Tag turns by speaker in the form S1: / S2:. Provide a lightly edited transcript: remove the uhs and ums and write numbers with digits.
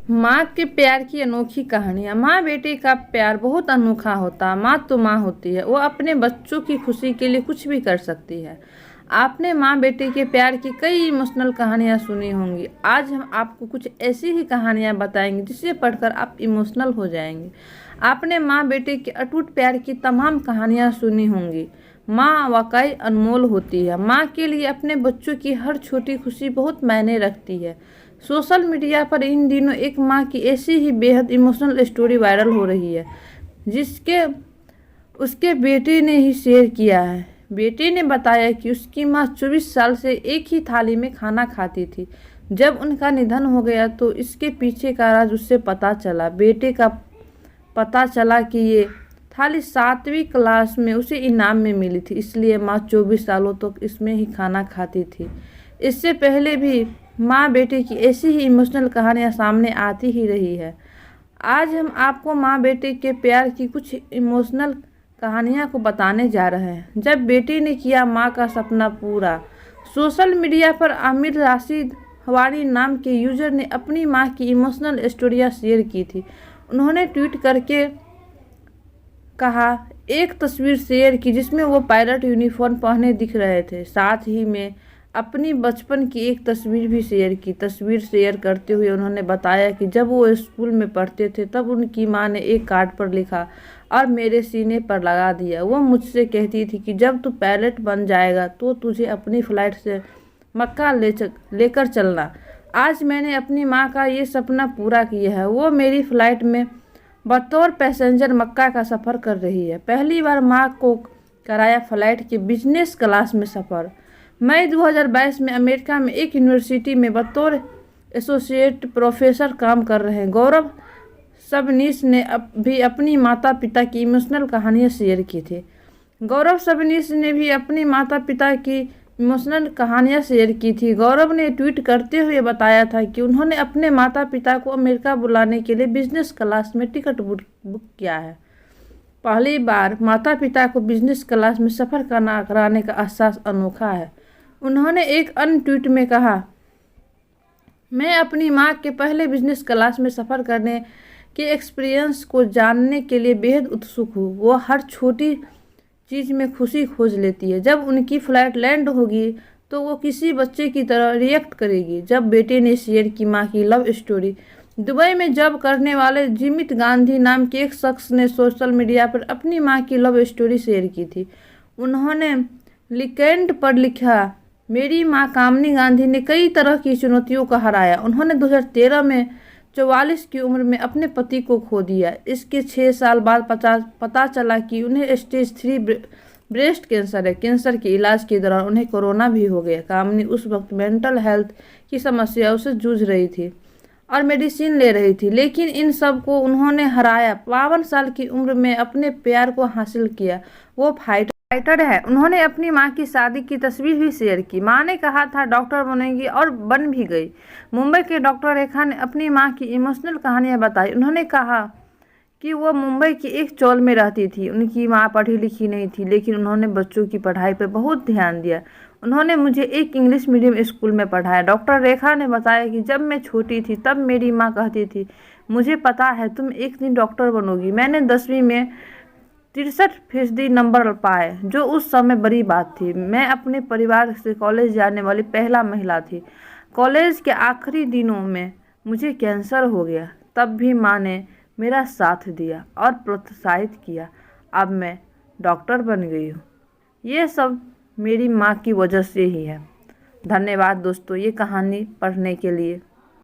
S1: माँ के प्यार की अनोखी कहानियाँ। माँ बेटे का प्यार बहुत अनोखा होता है। माँ तो माँ होती है, वो अपने बच्चों की खुशी के लिए कुछ भी कर सकती है। आपने माँ बेटे के प्यार की कई इमोशनल कहानियाँ सुनी होंगी। आज हम आपको कुछ ऐसी ही कहानियाँ बताएंगे जिसे पढ़कर आप इमोशनल हो जाएंगे। आपने माँ बेटे के अटूट प्यार की तमाम कहानियाँ सुनी होंगी। माँ वाकई अनमोल होती है। माँ के लिए अपने बच्चों की हर छोटी खुशी बहुत मायने रखती है। सोशल मीडिया पर इन दिनों एक माँ की ऐसी ही बेहद इमोशनल स्टोरी वायरल हो रही है, जिसके उसके बेटे ने ही शेयर किया है। बेटे ने बताया कि उसकी माँ 24 साल से एक ही थाली में खाना खाती थी। जब उनका निधन हो गया तो इसके पीछे का राज उससे पता चला। बेटे का पता चला कि ये थाली 7वीं क्लास में उसे इनाम में मिली थी, इसलिए माँ 24 सालों तक इसमें ही खाना खाती थी। इससे पहले भी माँ बेटे की ऐसी ही इमोशनल कहानियाँ सामने आती ही रही है। आज हम आपको माँ बेटे के प्यार की कुछ इमोशनल कहानियाँ को बताने जा रहे हैं। जब बेटे ने किया माँ का सपना पूरा। सोशल मीडिया पर आमिर राशिद हवारी नाम के यूजर ने अपनी माँ की इमोशनल स्टोरियाँ शेयर की थी। उन्होंने ट्वीट करके कहा, एक तस्वीर शेयर की जिसमें वो पायलट यूनिफॉर्म पहने दिख रहे थे। साथ ही में अपनी बचपन की एक तस्वीर भी शेयर की। तस्वीर शेयर करते हुए उन्होंने बताया कि जब वो स्कूल में पढ़ते थे तब उनकी माँ ने एक कार्ड पर लिखा और मेरे सीने पर लगा दिया। वो मुझसे कहती थी कि जब तू पायलट बन जाएगा तो तुझे अपनी फ्लाइट से मक्का लेकर चलना। आज मैंने अपनी माँ का ये सपना पूरा किया है। वो मेरी फ्लाइट में बतौर पैसेंजर मक्का का सफ़र कर रही है। पहली बार माँ को कराया फ्लाइट के बिजनेस क्लास में सफ़र। मई 2022 में अमेरिका में एक यूनिवर्सिटी में बतौर एसोसिएट प्रोफेसर काम कर रहे हैं गौरव सबनीस ने भी अपनी माता पिता की इमोशनल कहानियाँ शेयर की थी। गौरव सबनीस ने भी अपनी माता पिता की इमोशनल कहानियाँ शेयर की थी। गौरव ने ट्वीट करते हुए बताया था कि उन्होंने अपने माता पिता को अमेरिका बुलाने के लिए बिजनेस क्लास में टिकट बुक किया है। पहली बार माता पिता को बिजनेस क्लास में सफ़र कराने का एहसास अनोखा है। उन्होंने एक अन्य ट्वीट में कहा, मैं अपनी माँ के पहले बिजनेस क्लास में सफ़र करने के एक्सपीरियंस को जानने के लिए बेहद उत्सुक हूँ। वो हर छोटी चीज़ में खुशी खोज लेती है। जब उनकी फ़्लाइट लैंड होगी तो वो किसी बच्चे की तरह रिएक्ट करेगी। जब बेटे ने शेयर की माँ की लव स्टोरी। दुबई में जॉब करने वाले जिमित गांधी नाम के एक शख्स ने सोशल मीडिया पर अपनी माँ की लव स्टोरी शेयर की थी। उन्होंने लिंक्डइन पर लिखा, मेरी माँ कामिनी गांधी ने कई तरह की चुनौतियों को हराया। उन्होंने 2013 में 44 की उम्र में अपने पति को खो दिया। इसके 6 साल बाद पता चला कि उन्हें स्टेज 3 ब्रेस्ट कैंसर है। कैंसर के इलाज के दौरान उन्हें कोरोना भी हो गया। कामिनी उस वक्त मेंटल हेल्थ की समस्याओं से जूझ रही थी और मेडिसिन ले रही थी, लेकिन इन सब को उन्होंने हराया। 52 साल की उम्र में अपने प्यार को हासिल किया। वो फाइटर है। उन्होंने अपनी माँ की शादी की तस्वीर भी शेयर की। माँ ने कहा था डॉक्टर बनेगी और बन भी गई। मुंबई के डॉक्टर रेखा ने अपनी माँ की इमोशनल कहानियाँ बताई। उन्होंने कहा कि वो मुंबई की एक चौल में रहती थी। उनकी माँ पढ़ी लिखी नहीं थी, लेकिन उन्होंने बच्चों की पढ़ाई पर बहुत ध्यान दिया। उन्होंने मुझे एक इंग्लिश मीडियम स्कूल में पढ़ाया। डॉक्टर रेखा ने बताया कि जब मैं छोटी थी तब मेरी माँ कहती थी, मुझे पता है तुम एक दिन डॉक्टर बनोगी। मैंने 10वीं में 63% नंबर पाए, जो उस समय बड़ी बात थी। मैं अपने परिवार से कॉलेज जाने वाली पहला महिला थी। कॉलेज के आखिरी दिनों में मुझे कैंसर हो गया, तब भी माँ ने मेरा साथ दिया और प्रोत्साहित किया। अब मैं डॉक्टर बन गई हूँ। ये सब मेरी माँ की वजह से ही है। धन्यवाद दोस्तों ये कहानी पढ़ने के लिए।